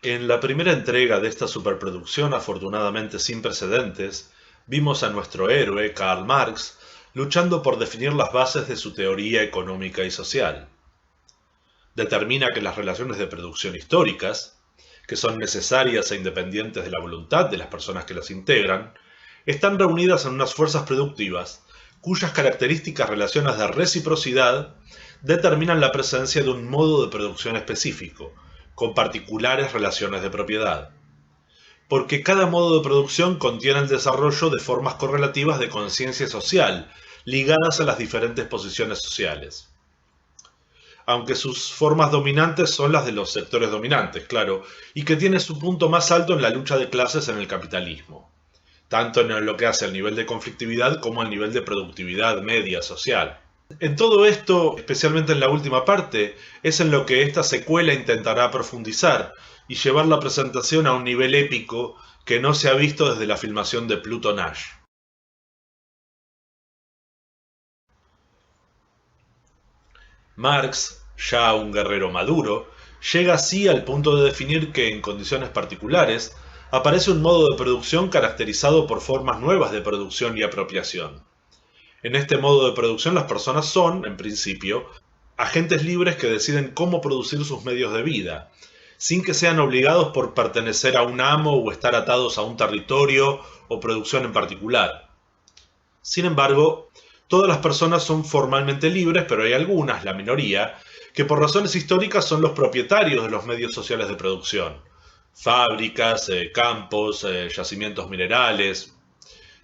En la primera entrega de esta superproducción, afortunadamente sin precedentes, vimos a nuestro héroe, Karl Marx, luchando por definir las bases de su teoría económica y social. Determina que las relaciones de producción históricas, que son necesarias e independientes de la voluntad de las personas que las integran, están reunidas en unas fuerzas productivas cuyas características relaciones de reciprocidad determinan la presencia de un modo de producción específico, con particulares relaciones de propiedad. Porque cada modo de producción contiene el desarrollo de formas correlativas de conciencia social, ligadas a las diferentes posiciones sociales. Aunque sus formas dominantes son las de los sectores dominantes, claro, y que tiene su punto más alto en la lucha de clases en el capitalismo, tanto en lo que hace al nivel de conflictividad como al nivel de productividad media social. En todo esto, especialmente en la última parte, es en lo que esta secuela intentará profundizar y llevar la presentación a un nivel épico que no se ha visto desde la filmación de Pluto Nash. Marx, ya un guerrero maduro, llega así al punto de definir que en condiciones particulares aparece un modo de producción caracterizado por formas nuevas de producción y apropiación. En este modo de producción las personas son, en principio, agentes libres que deciden cómo producir sus medios de vida, sin que sean obligados por pertenecer a un amo o estar atados a un territorio o producción en particular. Sin embargo, todas las personas son formalmente libres, pero hay algunas, la minoría, que por razones históricas son los propietarios de los medios sociales de producción. Fábricas, campos, yacimientos minerales,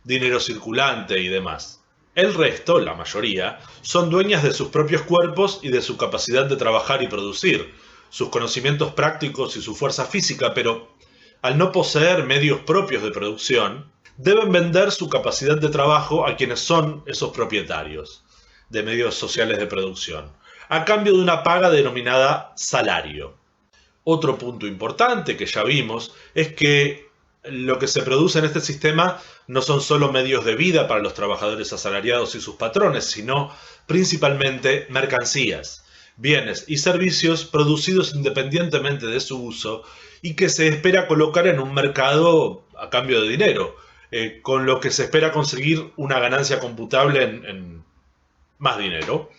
dinero circulante y demás. El resto, la mayoría, son dueñas de sus propios cuerpos y de su capacidad de trabajar y producir, sus conocimientos prácticos y su fuerza física, pero al no poseer medios propios de producción, deben vender su capacidad de trabajo a quienes son esos propietarios de medios sociales de producción, a cambio de una paga denominada salario. Otro punto importante que ya vimos es que lo que se produce en este sistema no son solo medios de vida para los trabajadores asalariados y sus patrones, sino principalmente mercancías, bienes y servicios producidos independientemente de su uso y que se espera colocar en un mercado a cambio de dinero, con lo que se espera conseguir una ganancia computable en más dinero.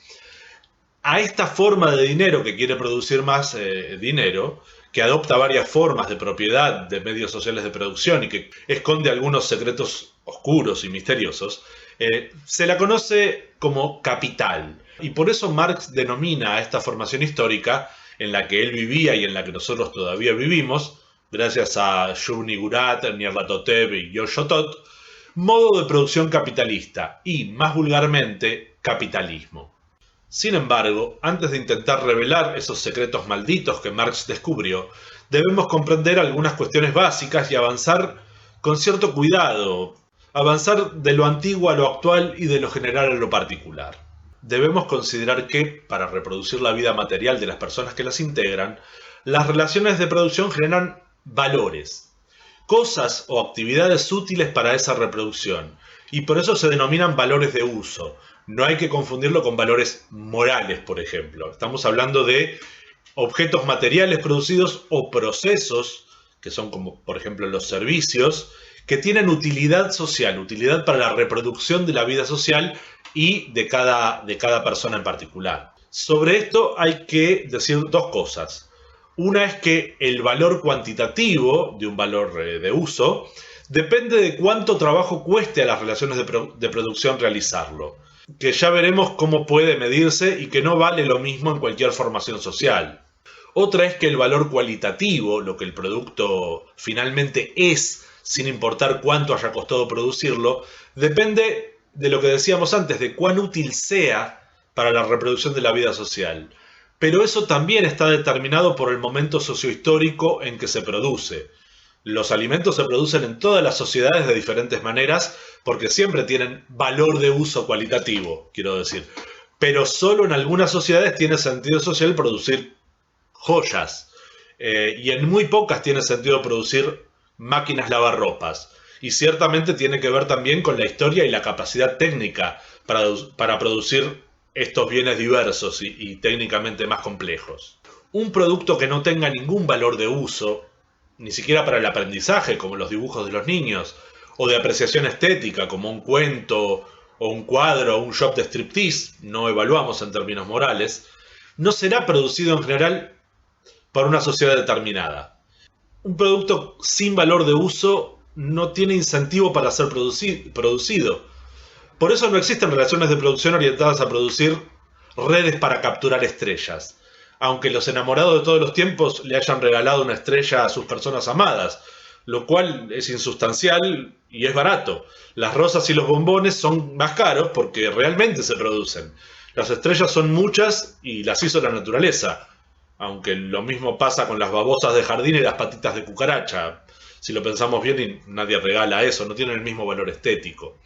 A esta forma de dinero que quiere producir más dinero, que adopta varias formas de propiedad de medios sociales de producción y que esconde algunos secretos oscuros y misteriosos, se la conoce como capital. Y por eso Marx denomina a esta formación histórica en la que él vivía y en la que nosotros todavía vivimos, gracias a Yuri Gurat, Nyarlathotep y George Otot, modo de producción capitalista y, más vulgarmente, capitalismo. Sin embargo, antes de intentar revelar esos secretos malditos que Marx descubrió, debemos comprender algunas cuestiones básicas y avanzar con cierto cuidado, avanzar de lo antiguo a lo actual y de lo general a lo particular. Debemos considerar que, para reproducir la vida material de las personas que las integran, las relaciones de producción generan valores, cosas o actividades útiles para esa reproducción, y por eso se denominan valores de uso. No hay que confundirlo con valores morales, por ejemplo. Estamos hablando de objetos materiales producidos o procesos, que son como, por ejemplo, los servicios, que tienen utilidad social, utilidad para la reproducción de la vida social y de cada persona en particular. Sobre esto hay que decir dos cosas. Una es que el valor cuantitativo de un valor de uso depende de cuánto trabajo cueste a las relaciones de producción realizarlo, que ya veremos cómo puede medirse y que no vale lo mismo en cualquier formación social. Otra es que el valor cualitativo, lo que el producto finalmente es, sin importar cuánto haya costado producirlo, depende de lo que decíamos antes, de cuán útil sea para la reproducción de la vida social. Pero eso también está determinado por el momento sociohistórico en que se produce. Los alimentos se producen en todas las sociedades de diferentes maneras porque siempre tienen valor de uso cualitativo, quiero decir. Pero solo en algunas sociedades tiene sentido social producir joyas. Y en muy pocas tiene sentido producir máquinas lavarropas. Y ciertamente tiene que ver también con la historia y la capacidad técnica para producir estos bienes diversos y técnicamente más complejos. Un producto que no tenga ningún valor de uso ni siquiera para el aprendizaje, como los dibujos de los niños, o de apreciación estética, como un cuento, o un cuadro, o un shop de striptease, no evaluamos en términos morales, no será producido en general por una sociedad determinada. Un producto sin valor de uso no tiene incentivo para ser producido. Por eso no existen relaciones de producción orientadas a producir redes para capturar estrellas, aunque los enamorados de todos los tiempos le hayan regalado una estrella a sus personas amadas, lo cual es insustancial y es barato. Las rosas y los bombones son más caros porque realmente se producen. Las estrellas son muchas y las hizo la naturaleza, aunque lo mismo pasa con las babosas de jardín y las patitas de cucaracha. Si lo pensamos bien, nadie regala eso, no tienen el mismo valor estético.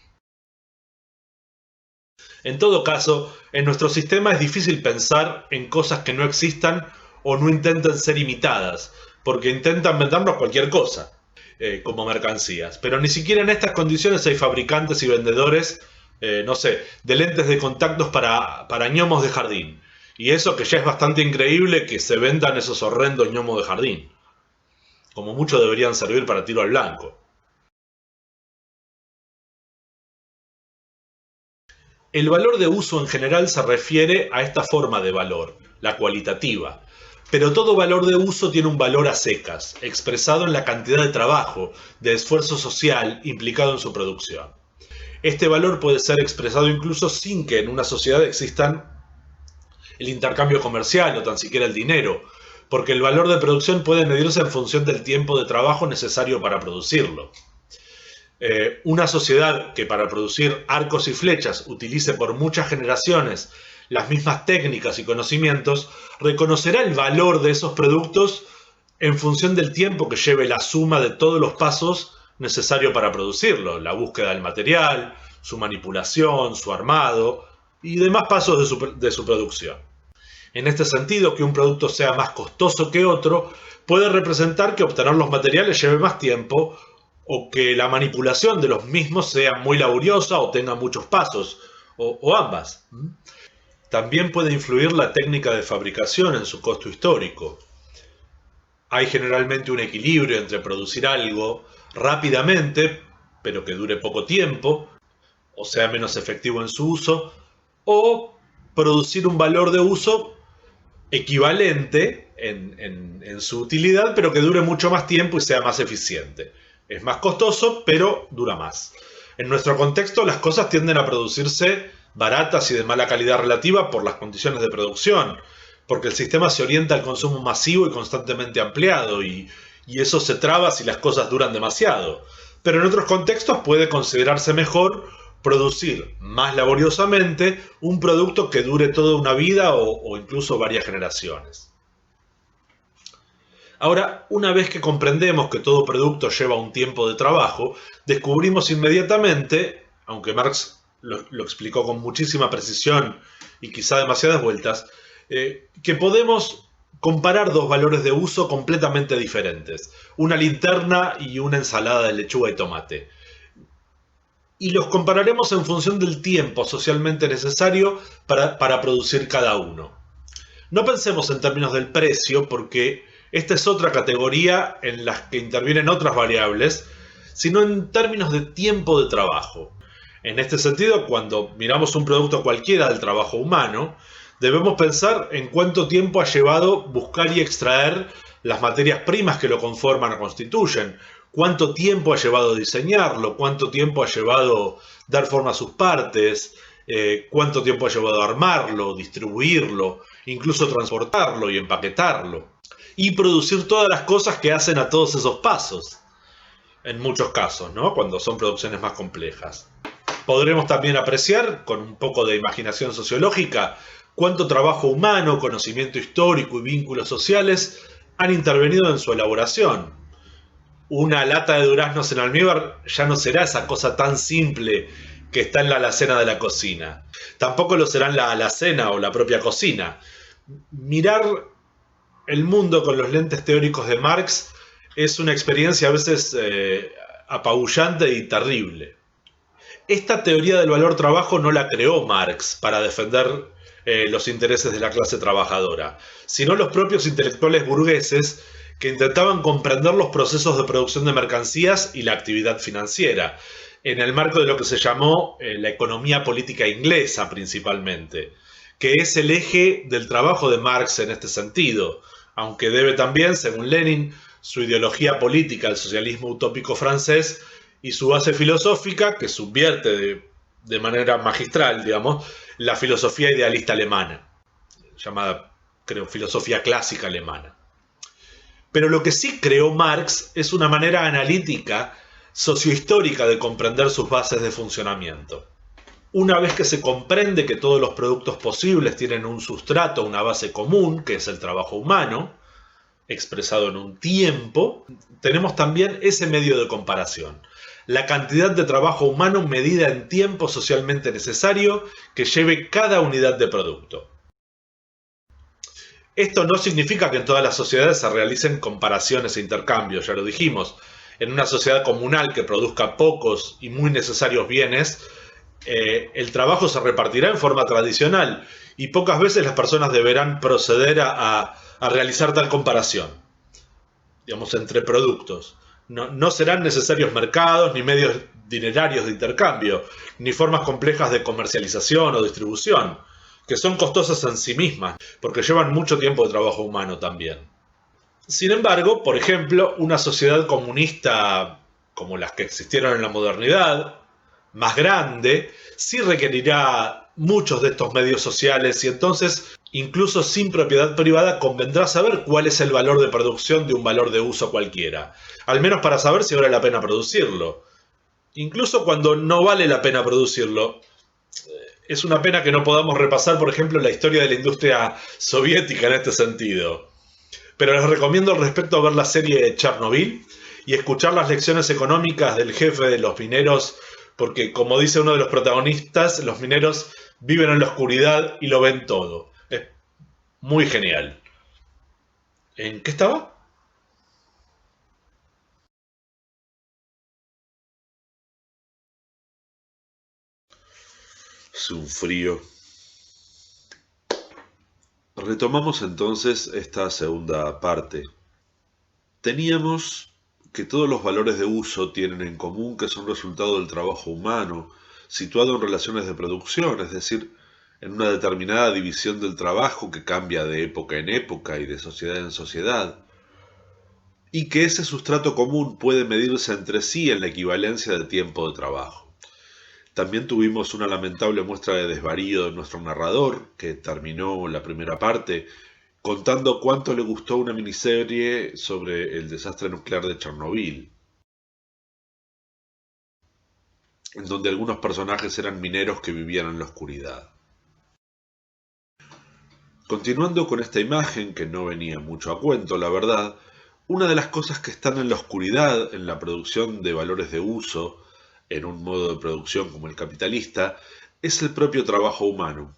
En todo caso, en nuestro sistema es difícil pensar en cosas que no existan o no intenten ser imitadas, porque intentan vendernos cualquier cosa, como mercancías. Pero ni siquiera en estas condiciones hay fabricantes y vendedores, no sé, de lentes de contactos para ñomos de jardín. Y eso que ya es bastante increíble que se vendan esos horrendos ñomos de jardín. Como mucho deberían servir para tiro al blanco. El valor de uso en general se refiere a esta forma de valor, la cualitativa. Pero todo valor de uso tiene un valor a secas, expresado en la cantidad de trabajo, de esfuerzo social implicado en su producción. Este valor puede ser expresado incluso sin que en una sociedad existan el intercambio comercial o tan siquiera el dinero, porque el valor de producción puede medirse en función del tiempo de trabajo necesario para producirlo. Una sociedad que para producir arcos y flechas utilice por muchas generaciones las mismas técnicas y conocimientos, reconocerá el valor de esos productos en función del tiempo que lleve la suma de todos los pasos necesarios para producirlo, la búsqueda del material, su manipulación, su armado y demás pasos de su producción. En este sentido, que un producto sea más costoso que otro puede representar que obtener los materiales lleve más tiempo o que la manipulación de los mismos sea muy laboriosa o tenga muchos pasos, o ambas. También puede influir la técnica de fabricación en su costo histórico. Hay generalmente un equilibrio entre producir algo rápidamente, pero que dure poco tiempo, o sea menos efectivo en su uso, o producir un valor de uso equivalente en su utilidad, pero que dure mucho más tiempo y sea más eficiente. Es más costoso, pero dura más. En nuestro contexto, las cosas tienden a producirse baratas y de mala calidad relativa por las condiciones de producción, porque el sistema se orienta al consumo masivo y constantemente ampliado, y eso se traba si las cosas duran demasiado. Pero en otros contextos puede considerarse mejor producir más laboriosamente un producto que dure toda una vida o incluso varias generaciones. Ahora, una vez que comprendemos que todo producto lleva un tiempo de trabajo, descubrimos inmediatamente, aunque Marx lo explicó con muchísima precisión y quizá demasiadas vueltas, que podemos comparar dos valores de uso completamente diferentes, una linterna y una ensalada de lechuga y tomate. Y los compararemos en función del tiempo socialmente necesario para producir cada uno. No pensemos en términos del precio, porque esta es otra categoría en la que intervienen otras variables, sino en términos de tiempo de trabajo. En este sentido, cuando miramos un producto cualquiera del trabajo humano, debemos pensar en cuánto tiempo ha llevado buscar y extraer las materias primas que lo conforman o constituyen, cuánto tiempo ha llevado diseñarlo, cuánto tiempo ha llevado dar forma a sus partes, cuánto tiempo ha llevado armarlo, distribuirlo, incluso transportarlo y empaquetarlo, y producir todas las cosas que hacen a todos esos pasos, en muchos casos, ¿no? Cuando son producciones más complejas. Podremos también apreciar, con un poco de imaginación sociológica, cuánto trabajo humano, conocimiento histórico y vínculos sociales han intervenido en su elaboración. Una lata de duraznos en almíbar ya no será esa cosa tan simple que está en la alacena de la cocina. Tampoco lo serán la alacena o la propia cocina. Mirar el mundo con los lentes teóricos de Marx es una experiencia a veces apabullante y terrible. Esta teoría del valor trabajo no la creó Marx para defender los intereses de la clase trabajadora, sino los propios intelectuales burgueses que intentaban comprender los procesos de producción de mercancías y la actividad financiera, en el marco de lo que se llamó la economía política inglesa principalmente, que es el eje del trabajo de Marx en este sentido, aunque debe también, según Lenin, su ideología política al socialismo utópico francés y su base filosófica, que subvierte de manera magistral, digamos, la filosofía idealista alemana, llamada, creo, filosofía clásica alemana. Pero lo que sí creó Marx es una manera analítica, sociohistórica de comprender sus bases de funcionamiento. Una vez que se comprende que todos los productos posibles tienen un sustrato, una base común, que es el trabajo humano, expresado en un tiempo, tenemos también ese medio de comparación. La cantidad de trabajo humano medida en tiempo socialmente necesario que lleve cada unidad de producto. Esto no significa que en todas las sociedades se realicen comparaciones e intercambios, ya lo dijimos. En una sociedad comunal que produzca pocos y muy necesarios bienes, el trabajo se repartirá en forma tradicional y pocas veces las personas deberán proceder a realizar tal comparación, digamos, entre productos. No serán necesarios mercados, ni medios dinerarios de intercambio, ni formas complejas de comercialización o distribución, que son costosas en sí mismas, porque llevan mucho tiempo de trabajo humano también. Sin embargo, por ejemplo, una sociedad comunista como las que existieron en la modernidad, más grande, sí requerirá muchos de estos medios sociales y entonces, incluso sin propiedad privada, convendrá saber cuál es el valor de producción de un valor de uso cualquiera, al menos para saber si vale la pena producirlo. Incluso cuando no vale la pena producirlo, es una pena que no podamos repasar, por ejemplo, la historia de la industria soviética en este sentido. Pero les recomiendo al respecto ver la serie Chernobyl y escuchar las lecciones económicas del jefe de los mineros, porque como dice uno de los protagonistas, los mineros viven en la oscuridad y lo ven todo. Es muy genial. ¿En qué estaba? Es un frío. Retomamos entonces esta segunda parte. Teníamos que todos los valores de uso tienen en común que son resultado del trabajo humano, situado en relaciones de producción, es decir, en una determinada división del trabajo que cambia de época en época y de sociedad en sociedad, y que ese sustrato común puede medirse entre sí en la equivalencia de tiempo de trabajo. También tuvimos una lamentable muestra de desvarío de nuestro narrador, que terminó la primera parte contando cuánto le gustó una miniserie sobre el desastre nuclear de Chernobyl, en donde algunos personajes eran mineros que vivían en la oscuridad. Continuando con esta imagen, que no venía mucho a cuento, la verdad, una de las cosas que están en la oscuridad en la producción de valores de uso, en un modo de producción como el capitalista, es el propio trabajo humano.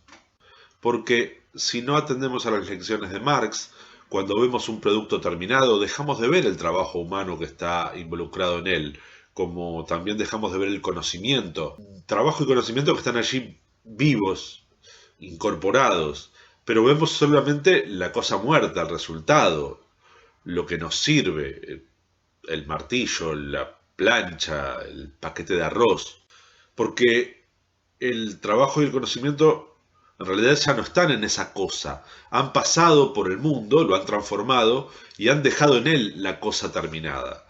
Porque si no atendemos a las lecciones de Marx, cuando vemos un producto terminado, dejamos de ver el trabajo humano que está involucrado en él, como también dejamos de ver el conocimiento. Trabajo y conocimiento que están allí vivos, incorporados, pero vemos solamente la cosa muerta, el resultado, lo que nos sirve, el martillo, la plancha, el paquete de arroz, porque el trabajo y el conocimiento en realidad ya no están en esa cosa, han pasado por el mundo, lo han transformado y han dejado en él la cosa terminada.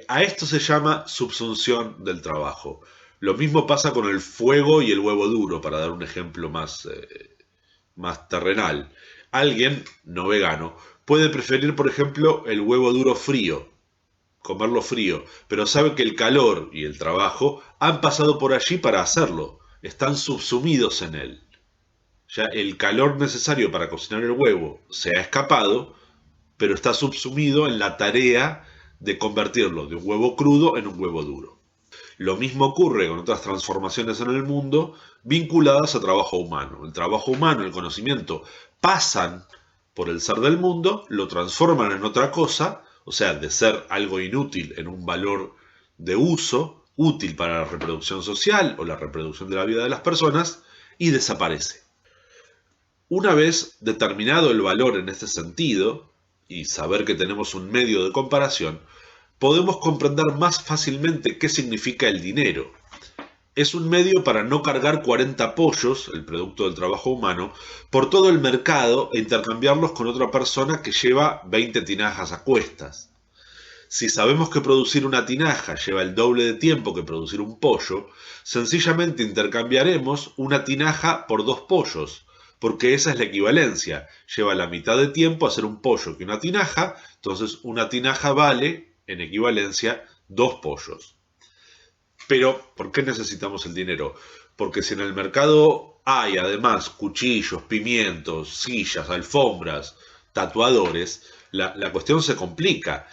A esto se llama subsunción del trabajo. Lo mismo pasa con el fuego y el huevo duro, para dar un ejemplo más terrenal. Alguien, no vegano, puede preferir, por ejemplo, el huevo duro frío, comerlo frío, pero sabe que el calor y el trabajo han pasado por allí para hacerlo, están subsumidos en él. Ya el calor necesario para cocinar el huevo se ha escapado, pero está subsumido en la tarea de convertirlo de un huevo crudo en un huevo duro. Lo mismo ocurre con otras transformaciones en el mundo vinculadas a trabajo humano. El trabajo humano, el conocimiento, pasan por el ser del mundo, lo transforman en otra cosa, o sea, de ser algo inútil en un valor de uso, útil para la reproducción social o la reproducción de la vida de las personas, y desaparece. Una vez determinado el valor en este sentido, y saber que tenemos un medio de comparación, podemos comprender más fácilmente qué significa el dinero. Es un medio para no cargar 40 pollos, el producto del trabajo humano, por todo el mercado e intercambiarlos con otra persona que lleva 20 tinajas a cuestas. Si sabemos que producir una tinaja lleva el doble de tiempo que producir un pollo, sencillamente intercambiaremos una tinaja por 2 pollos, porque esa es la equivalencia. Lleva la mitad de tiempo hacer un pollo que una tinaja, entonces una tinaja vale, en equivalencia, 2 pollos. Pero, ¿por qué necesitamos el dinero? Porque si en el mercado hay además cuchillos, pimientos, sillas, alfombras, tatuadores, la cuestión se complica.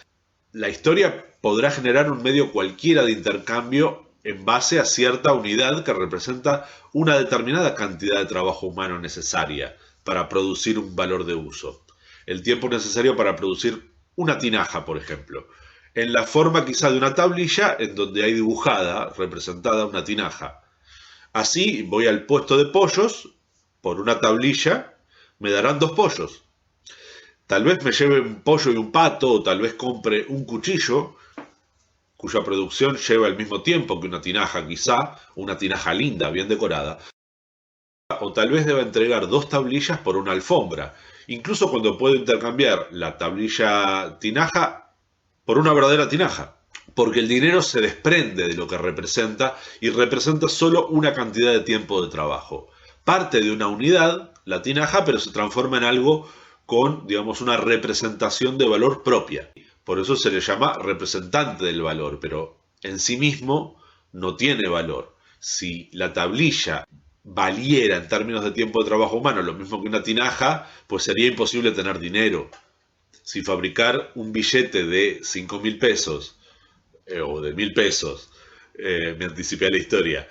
La historia podrá generar un medio cualquiera de intercambio en base a cierta unidad que representa una determinada cantidad de trabajo humano necesaria para producir un valor de uso. El tiempo necesario para producir una tinaja, por ejemplo, en la forma quizá de una tablilla en donde hay dibujada, representada una tinaja. Así voy al puesto de pollos, por una tablilla me darán 2 pollos. Tal vez me lleve un pollo y un pato, o tal vez compre un cuchillo, cuya producción lleva el mismo tiempo que una tinaja quizá, una tinaja linda, bien decorada. O tal vez deba entregar 2 tablillas por una alfombra, incluso cuando puedo intercambiar la tablilla tinaja por una verdadera tinaja. Porque el dinero se desprende de lo que representa y representa solo una cantidad de tiempo de trabajo. Parte de una unidad, la tinaja, pero se transforma en algo con, digamos, una representación de valor propia. Por eso se le llama representante del valor, pero en sí mismo no tiene valor. Si la tablilla valiera en términos de tiempo de trabajo humano lo mismo que una tinaja, pues sería imposible tener dinero. Si fabricar un billete de 5.000 pesos o de 1.000 pesos, me anticipé a la historia,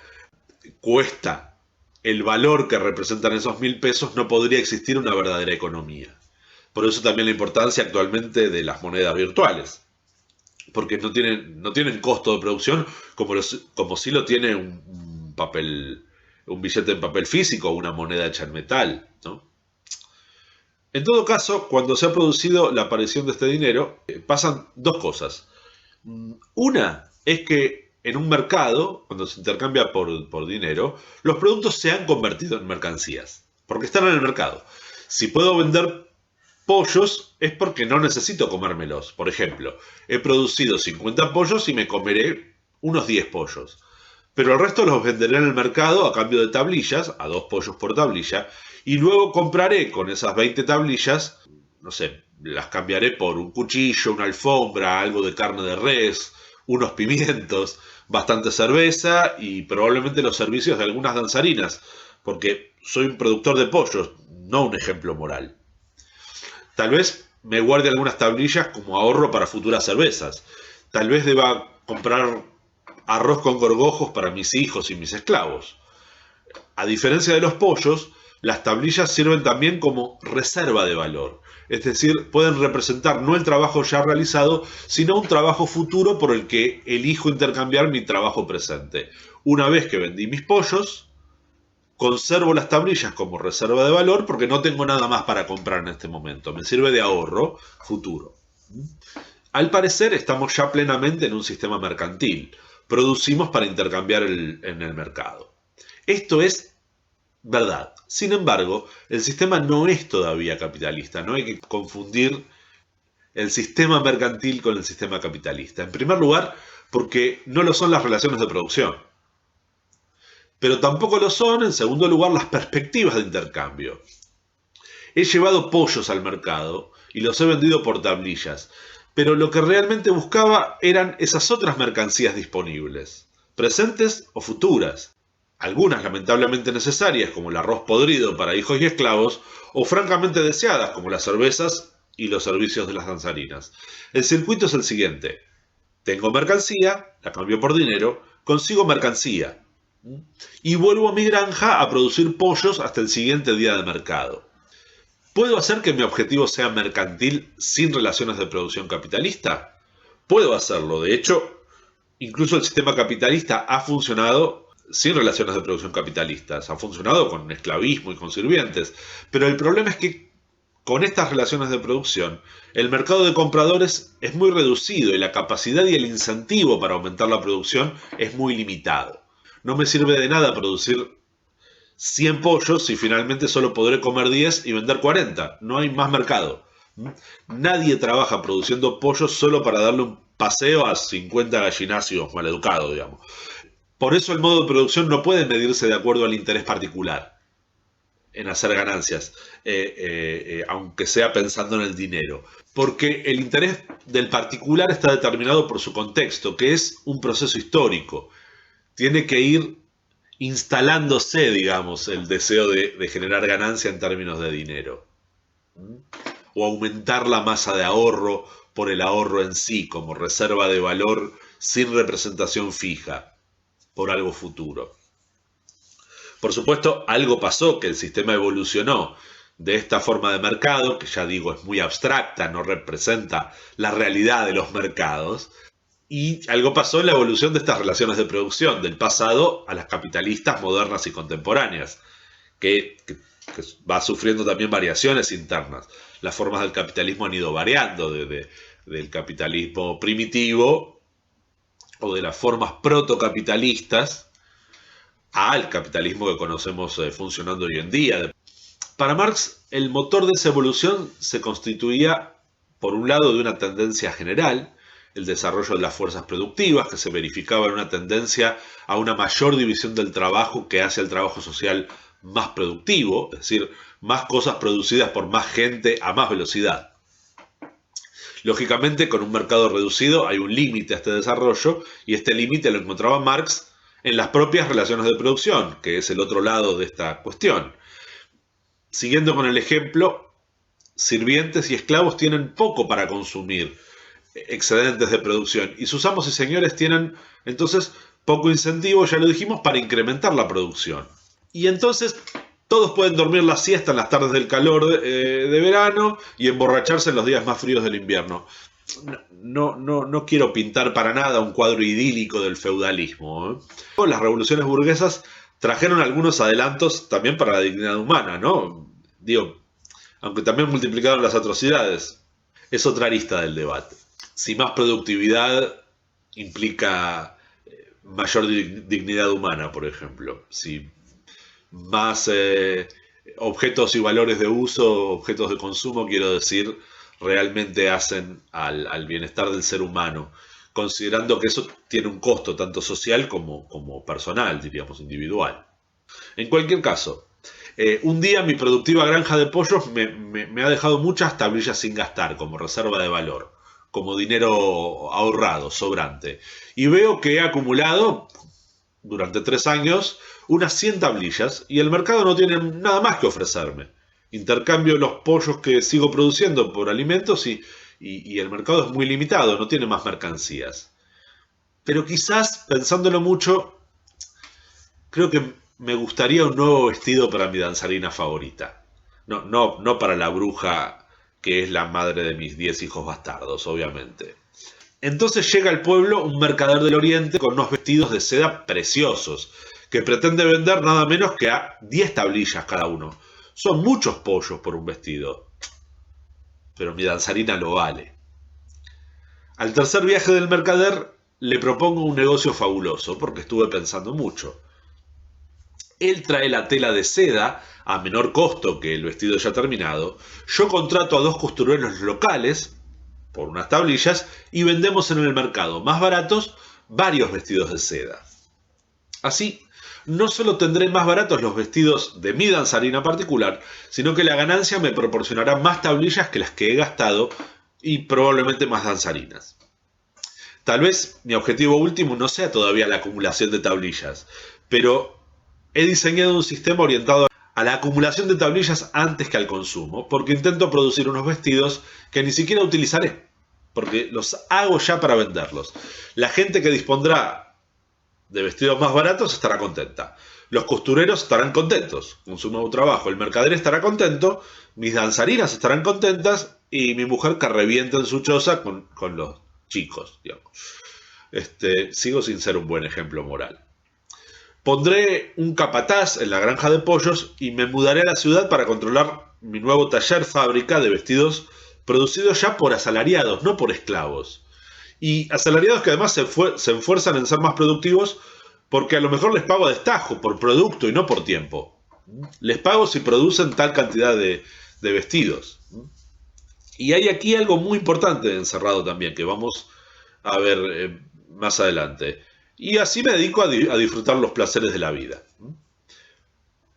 cuesta el valor que representan esos 1.000 pesos, no podría existir una verdadera economía. Por eso también la importancia actualmente de las monedas virtuales, porque no tienen costo de producción como si lo tiene un billete en papel físico o una moneda hecha en metal, ¿no? En todo caso, cuando se ha producido la aparición de este dinero, pasan 2 cosas. Una es que en un mercado, cuando se intercambia por dinero, los productos se han convertido en mercancías, porque están en el mercado. Si puedo vender pollos es porque no necesito comérmelos. Por ejemplo, he producido 50 pollos y me comeré unos 10 pollos. Pero el resto los venderé en el mercado a cambio de tablillas, a 2 pollos por tablilla, y luego compraré con esas 20 tablillas, no sé, las cambiaré por un cuchillo, una alfombra, algo de carne de res, unos pimientos, bastante cerveza y probablemente los servicios de algunas danzarinas, porque soy un productor de pollos, no un ejemplo moral. Tal vez me guarde algunas tablillas como ahorro para futuras cervezas. Tal vez deba comprar arroz con gorgojos para mis hijos y mis esclavos. A diferencia de los pollos, las tablillas sirven también como reserva de valor. Es decir, pueden representar no el trabajo ya realizado, sino un trabajo futuro por el que elijo intercambiar mi trabajo presente. Una vez que vendí mis pollos, conservo las tablillas como reserva de valor porque no tengo nada más para comprar en este momento. Me sirve de ahorro futuro. Al parecer estamos ya plenamente en un sistema mercantil. Producimos para intercambiar en el mercado. Esto es verdad. Sin embargo, el sistema no es todavía capitalista. No hay que confundir el sistema mercantil con el sistema capitalista. En primer lugar, porque no lo son las relaciones de producción. Pero tampoco lo son, en segundo lugar, las perspectivas de intercambio. He llevado pollos al mercado y los he vendido por tablillas, pero lo que realmente buscaba eran esas otras mercancías disponibles, presentes o futuras. Algunas lamentablemente necesarias, como el arroz podrido para hijos y esclavos, o francamente deseadas, como las cervezas y los servicios de las danzarinas. El circuito es el siguiente. Tengo mercancía, la cambio por dinero, consigo mercancía y vuelvo a mi granja a producir pollos hasta el siguiente día de mercado. ¿Puedo hacer que mi objetivo sea mercantil sin relaciones de producción capitalista? Puedo hacerlo. De hecho, incluso el sistema capitalista ha funcionado sin relaciones de producción capitalistas. Ha funcionado con esclavismo y con sirvientes. Pero el problema es que Con estas relaciones de producción, el mercado de compradores es muy reducido y la capacidad y el incentivo para aumentar la producción es muy limitado. No me sirve de nada producir 100 pollos si finalmente solo podré comer 10 y vender 40. No hay más mercado. Nadie trabaja produciendo pollos solo para darle un paseo a 50 gallináceos maleducados, digamos. Por eso el modo de producción no puede medirse de acuerdo al interés particular en hacer ganancias, aunque sea pensando en el dinero. Porque el interés del particular está determinado por su contexto, que es un proceso histórico. Tiene que ir instalándose, digamos, el deseo de generar ganancia en términos de dinero. O aumentar la masa de ahorro por el ahorro en sí, como reserva de valor sin representación fija, por algo futuro. Por supuesto, algo pasó, que el sistema evolucionó de esta forma de mercado, que ya digo es muy abstracta, no representa la realidad de los mercados, y algo pasó en la evolución de estas relaciones de producción, del pasado a las capitalistas modernas y contemporáneas, que va sufriendo también variaciones internas. Las formas del capitalismo han ido variando, del capitalismo primitivo o de las formas protocapitalistas al capitalismo que conocemos funcionando hoy en día. Para Marx, el motor de esa evolución se constituía, por un lado, de una tendencia general, el desarrollo de las fuerzas productivas, que se verificaba en una tendencia a una mayor división del trabajo que hace el trabajo social más productivo, es decir, más cosas producidas por más gente a más velocidad. Lógicamente, con un mercado reducido hay un límite a este desarrollo, y este límite lo encontraba Marx en las propias relaciones de producción, que es el otro lado de esta cuestión. Siguiendo con el ejemplo, sirvientes y esclavos tienen poco para consumir, excedentes de producción, y sus amos y señores tienen entonces poco incentivo, ya lo dijimos, para incrementar la producción. Y entonces todos pueden dormir la siesta en las tardes del calor de verano y emborracharse en los días más fríos del invierno. No quiero pintar para nada un cuadro idílico del feudalismo, ¿eh? Las revoluciones burguesas trajeron algunos adelantos también para la dignidad humana, ¿no? Digo, aunque también multiplicaron las atrocidades. Es otra arista del debate. Si más productividad implica mayor dignidad humana, por ejemplo. Si más objetos y valores de uso, objetos de consumo, quiero decir, realmente hacen al bienestar del ser humano, considerando que eso tiene un costo tanto social como personal, diríamos, individual. En cualquier caso, un día mi productiva granja de pollos me ha dejado muchas tablillas sin gastar como reserva de valor, como dinero ahorrado, sobrante. Y veo que he acumulado durante 3 años unas 100 tablillas y el mercado no tiene nada más que ofrecerme. Intercambio los pollos que sigo produciendo por alimentos y el mercado es muy limitado, no tiene más mercancías. Pero quizás, pensándolo mucho, creo que me gustaría un nuevo vestido para mi danzarina favorita. No para la bruja que es la madre de mis 10 hijos bastardos, obviamente. Entonces llega al pueblo un mercader del oriente con unos vestidos de seda preciosos, que pretende vender nada menos que a 10 tablillas cada uno. Son muchos pollos por un vestido, pero mi danzarina lo vale. Al tercer viaje del mercader le propongo un negocio fabuloso, porque estuve pensando mucho. Él trae la tela de seda a menor costo que el vestido ya terminado. Yo contrato a 2 costureros locales por unas tablillas y vendemos en el mercado más baratos varios vestidos de seda. Así, no solo tendré más baratos los vestidos de mi danzarina particular, sino que la ganancia me proporcionará más tablillas que las que he gastado y probablemente más danzarinas. Tal vez mi objetivo último no sea todavía la acumulación de tablillas, pero he diseñado un sistema orientado a la acumulación de tablillas antes que al consumo, porque intento producir unos vestidos que ni siquiera utilizaré, porque los hago ya para venderlos. La gente que dispondrá de vestidos más baratos estará contenta. Los costureros estarán contentos con su nuevo trabajo. El mercader estará contento, mis danzarinas estarán contentas y mi mujer que revienta en su choza con los chicos, digamos. Sigo sin ser un buen ejemplo moral. Pondré un capataz en la granja de pollos y me mudaré a la ciudad para controlar mi nuevo taller fábrica de vestidos producidos ya por asalariados, no por esclavos. Y asalariados que además se esfuerzan en ser más productivos porque a lo mejor les pago a destajo, por producto y no por tiempo. Les pago si producen tal cantidad de vestidos. Y hay aquí algo muy importante encerrado también, que vamos a ver más adelante. Y así me dedico a disfrutar los placeres de la vida.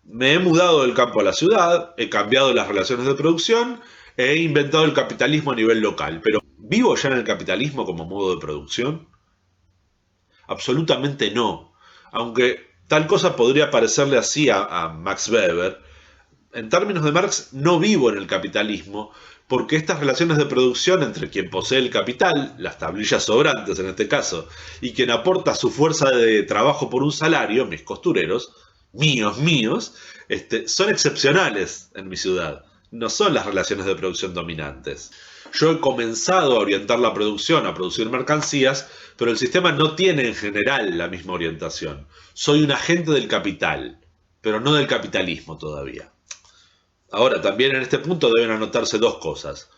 Me he mudado del campo a la ciudad, he cambiado las relaciones de producción, he inventado el capitalismo a nivel local. Pero ¿vivo ya en el capitalismo como modo de producción? Absolutamente no. Aunque tal cosa podría parecerle así a Max Weber, en términos de Marx no vivo en el capitalismo porque estas relaciones de producción entre quien posee el capital, las tablillas sobrantes en este caso, y quien aporta su fuerza de trabajo por un salario, mis costureros, míos, son excepcionales en mi ciudad. No son las relaciones de producción dominantes. Yo he comenzado a orientar la producción a producir mercancías, pero el sistema no tiene en general la misma orientación. Soy un agente del capital, pero no del capitalismo todavía. Ahora, también en este punto deben anotarse dos cosas.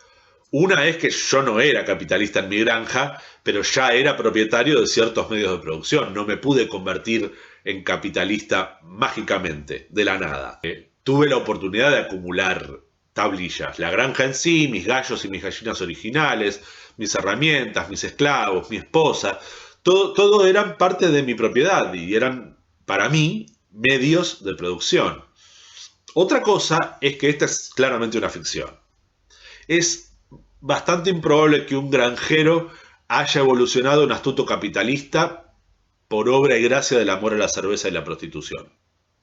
Una es que yo no era capitalista en mi granja, pero ya era propietario de ciertos medios de producción. No me pude convertir en capitalista mágicamente, de la nada. Tuve la oportunidad de acumular tablillas. La granja en sí, mis gallos y mis gallinas originales, mis herramientas, mis esclavos, mi esposa, todo eran parte de mi propiedad y eran, para mí, medios de producción. Otra cosa es que esta es claramente una ficción. Es bastante improbable que un granjero haya evolucionado en astuto capitalista por obra y gracia del amor a la cerveza y la prostitución.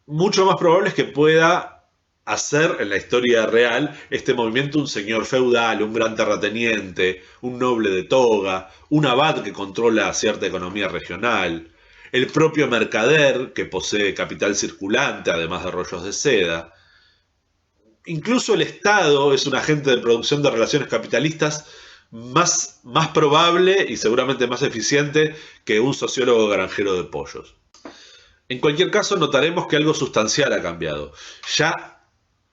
Mucho más probable es que pueda hacer en la historia real este movimiento un señor feudal, un gran terrateniente, un noble de toga, un abad que controla cierta economía regional, el propio mercader que posee capital circulante además de rollos de seda. Incluso el Estado es un agente de producción de relaciones capitalistas más probable y seguramente más eficiente que un sociólogo granjero de pollos. En cualquier caso, notaremos que algo sustancial ha cambiado. Ya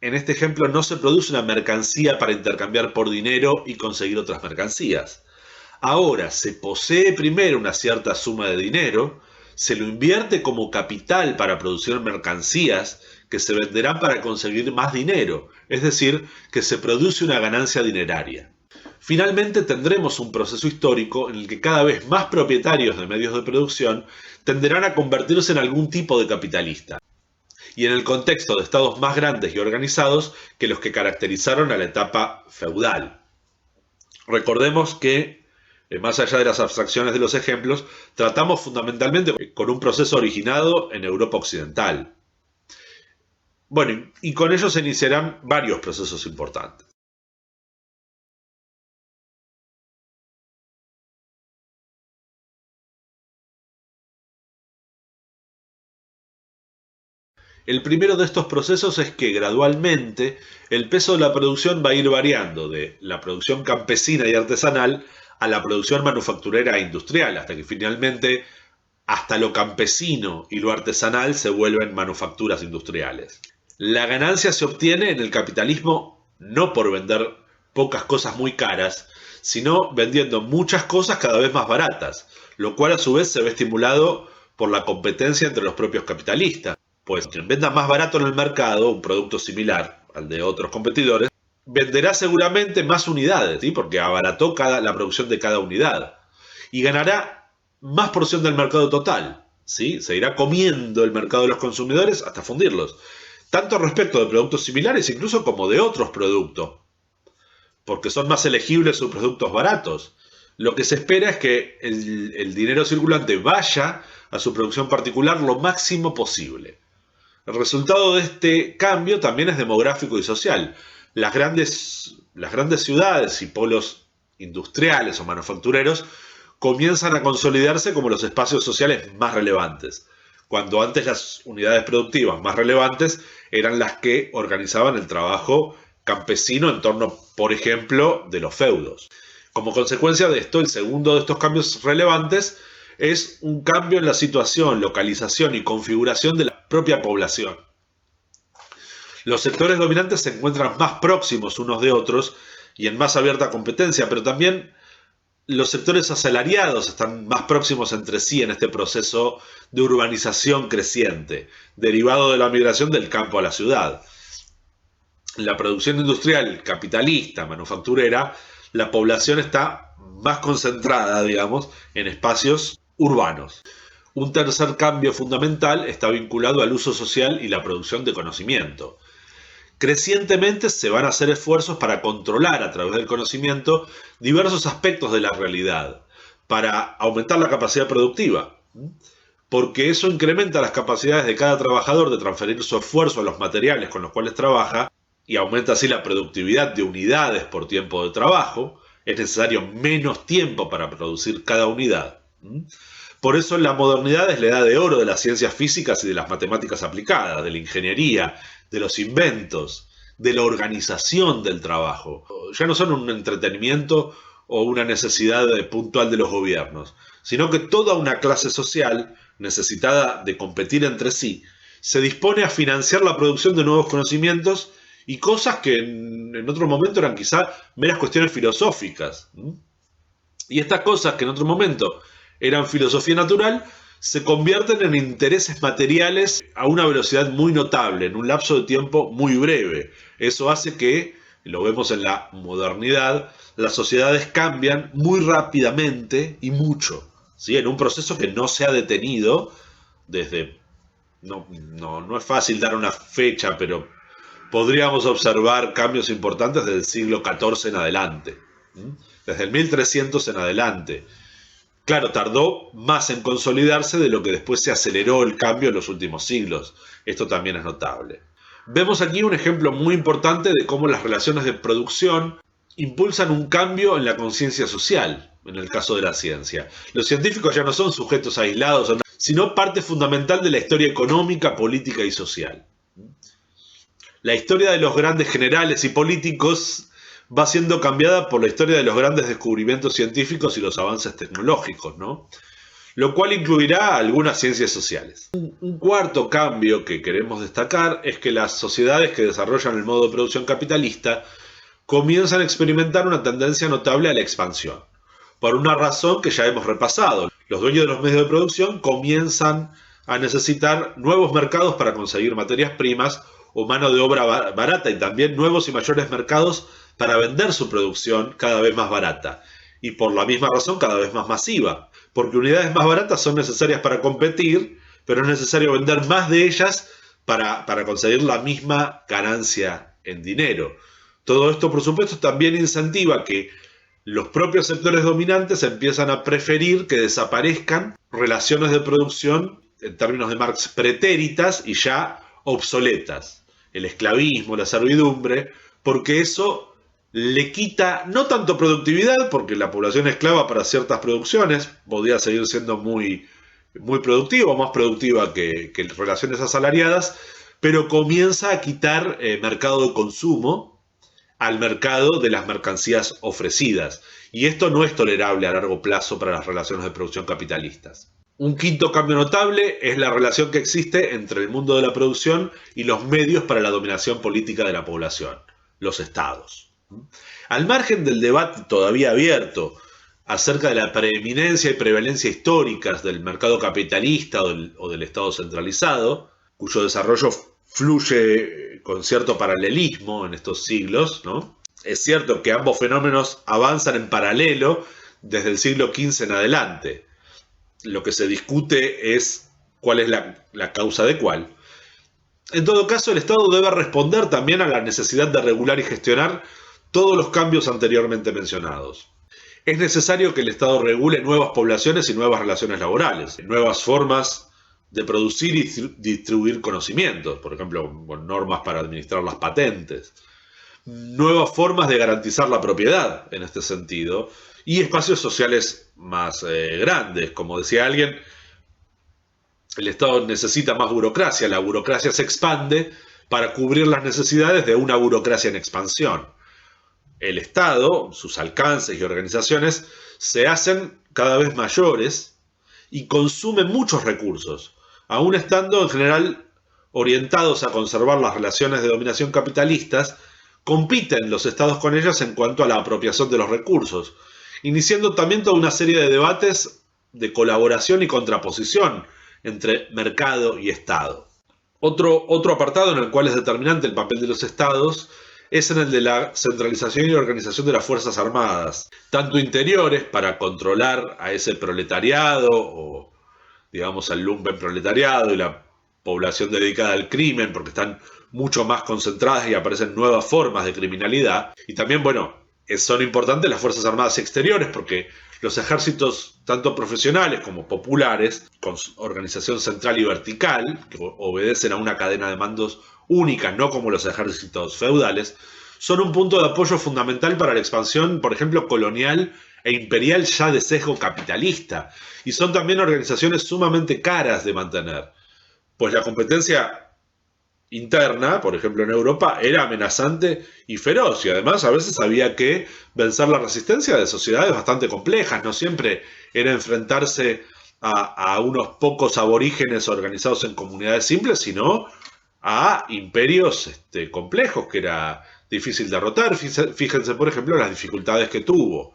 en este ejemplo no se produce una mercancía para intercambiar por dinero y conseguir otras mercancías. Ahora se posee primero una cierta suma de dinero, se lo invierte como capital para producir mercancías que se venderán para conseguir más dinero, es decir, que se produce una ganancia dineraria. Finalmente tendremos un proceso histórico en el que cada vez más propietarios de medios de producción tenderán a convertirse en algún tipo de capitalista, y en el contexto de estados más grandes y organizados que los que caracterizaron a la etapa feudal. Recordemos que, más allá de las abstracciones de los ejemplos, tratamos fundamentalmente con un proceso originado en Europa Occidental. Bueno, y con ello se iniciarán varios procesos importantes. El primero de estos procesos es que gradualmente el peso de la producción va a ir variando de la producción campesina y artesanal a la producción manufacturera e industrial, hasta que finalmente hasta lo campesino y lo artesanal se vuelven manufacturas industriales. La ganancia se obtiene en el capitalismo no por vender pocas cosas muy caras, sino vendiendo muchas cosas cada vez más baratas, lo cual a su vez se ve estimulado por la competencia entre los propios capitalistas. Pues quien venda más barato en el mercado un producto similar al de otros competidores, venderá seguramente más unidades, ¿sí? Porque abarató la producción de cada unidad. Y ganará más porción del mercado total, ¿sí? Se irá comiendo el mercado de los consumidores hasta fundirlos. Tanto respecto de productos similares incluso como de otros productos, porque son más elegibles sus productos baratos. Lo que se espera es que el dinero circulante vaya a su producción particular lo máximo posible. El resultado de este cambio también es demográfico y social. Las grandes ciudades y polos industriales o manufactureros comienzan a consolidarse como los espacios sociales más relevantes, cuando antes las unidades productivas más relevantes eran las que organizaban el trabajo campesino en torno, por ejemplo, de los feudos. Como consecuencia de esto, el segundo de estos cambios relevantes es un cambio en la situación, localización y configuración de la propia población. Los sectores dominantes se encuentran más próximos unos de otros y en más abierta competencia, pero también los sectores asalariados están más próximos entre sí en este proceso de urbanización creciente, derivado de la migración del campo a la ciudad. En la producción industrial capitalista, manufacturera, la población está más concentrada, digamos, en espacios urbanos. Un tercer cambio fundamental está vinculado al uso social y la producción de conocimiento. Crecientemente se van a hacer esfuerzos para controlar a través del conocimiento diversos aspectos de la realidad, para aumentar la capacidad productiva, porque eso incrementa las capacidades de cada trabajador de transferir su esfuerzo a los materiales con los cuales trabaja y aumenta así la productividad de unidades por tiempo de trabajo. Es necesario menos tiempo para producir cada unidad. Por eso la modernidad es la edad de oro de las ciencias físicas y de las matemáticas aplicadas, de la ingeniería, de los inventos, de la organización del trabajo. Ya no son un entretenimiento o una necesidad puntual de los gobiernos, sino que toda una clase social, necesitada de competir entre sí, se dispone a financiar la producción de nuevos conocimientos y cosas que en otro momento eran quizá meras cuestiones filosóficas. Y estas cosas que en otro momento eran filosofía natural, se convierten en intereses materiales a una velocidad muy notable, en un lapso de tiempo muy breve. Eso hace que, lo vemos en la modernidad, las sociedades cambian muy rápidamente y mucho, ¿sí? En un proceso que no se ha detenido desde... No es fácil dar una fecha, pero podríamos observar cambios importantes desde el siglo XIV en adelante, desde el 1300 en adelante. Claro, tardó más en consolidarse de lo que después se aceleró el cambio en los últimos siglos. Esto también es notable. Vemos aquí un ejemplo muy importante de cómo las relaciones de producción impulsan un cambio en la conciencia social, en el caso de la ciencia. Los científicos ya no son sujetos aislados, sino parte fundamental de la historia económica, política y social. La historia de los grandes generales y políticos va siendo cambiada por la historia de los grandes descubrimientos científicos y los avances tecnológicos, ¿no? Lo cual incluirá algunas ciencias sociales. Un cuarto cambio que queremos destacar es que las sociedades que desarrollan el modo de producción capitalista comienzan a experimentar una tendencia notable a la expansión, por una razón que ya hemos repasado. Los dueños de los medios de producción comienzan a necesitar nuevos mercados para conseguir materias primas o mano de obra barata y también nuevos y mayores mercados para vender su producción cada vez más barata y por la misma razón cada vez más masiva, porque unidades más baratas son necesarias para competir, pero es necesario vender más de ellas para conseguir la misma ganancia en dinero. Todo esto, por supuesto, también incentiva que los propios sectores dominantes empiezan a preferir que desaparezcan relaciones de producción, en términos de Marx, pretéritas y ya obsoletas. El esclavismo, la servidumbre, porque eso le quita no tanto productividad, porque la población esclava para ciertas producciones podía seguir siendo muy productiva, más productiva que relaciones asalariadas, pero comienza a quitar mercado de consumo al mercado de las mercancías ofrecidas. Y esto no es tolerable a largo plazo para las relaciones de producción capitalistas. Un quinto cambio notable es la relación que existe entre el mundo de la producción y los medios para la dominación política de la población, los estados. Al margen del debate todavía abierto acerca de la preeminencia y prevalencia históricas del mercado capitalista o del Estado centralizado, cuyo desarrollo fluye con cierto paralelismo en estos siglos, ¿no? Es cierto que ambos fenómenos avanzan en paralelo desde el siglo XV en adelante. Lo que se discute es cuál es la causa de cuál. En todo caso, el Estado debe responder también a la necesidad de regular y gestionar todos los cambios anteriormente mencionados. Es necesario que el Estado regule nuevas poblaciones y nuevas relaciones laborales, nuevas formas de producir y distribuir conocimientos, por ejemplo, con normas para administrar las patentes, nuevas formas de garantizar la propiedad en este sentido, y espacios sociales más grandes. Como decía alguien, el Estado necesita más burocracia, la burocracia se expande para cubrir las necesidades de una burocracia en expansión. El Estado, sus alcances y organizaciones se hacen cada vez mayores y consumen muchos recursos, aún estando en general orientados a conservar las relaciones de dominación capitalistas, compiten los estados con ellas en cuanto a la apropiación de los recursos, iniciando también toda una serie de debates de colaboración y contraposición entre mercado y Estado. Otro apartado en el cual es determinante el papel de los Estados es en el de la centralización y organización de las Fuerzas Armadas, tanto interiores para controlar a ese proletariado o digamos al lumpen proletariado y la población dedicada al crimen porque están mucho más concentradas y aparecen nuevas formas de criminalidad. Y también, bueno, son importantes las Fuerzas Armadas exteriores porque los ejércitos, tanto profesionales como populares, con organización central y vertical, que obedecen a una cadena de mandos única, no como los ejércitos feudales, son un punto de apoyo fundamental para la expansión, por ejemplo, colonial e imperial ya de sesgo capitalista. Y son también organizaciones sumamente caras de mantener, pues la competencia interna, por ejemplo en Europa, era amenazante y feroz, y además a veces había que vencer la resistencia de sociedades bastante complejas, no siempre era enfrentarse a unos pocos aborígenes organizados en comunidades simples, sino a imperios complejos que era difícil derrotar. Fíjense, por ejemplo, las dificultades que tuvo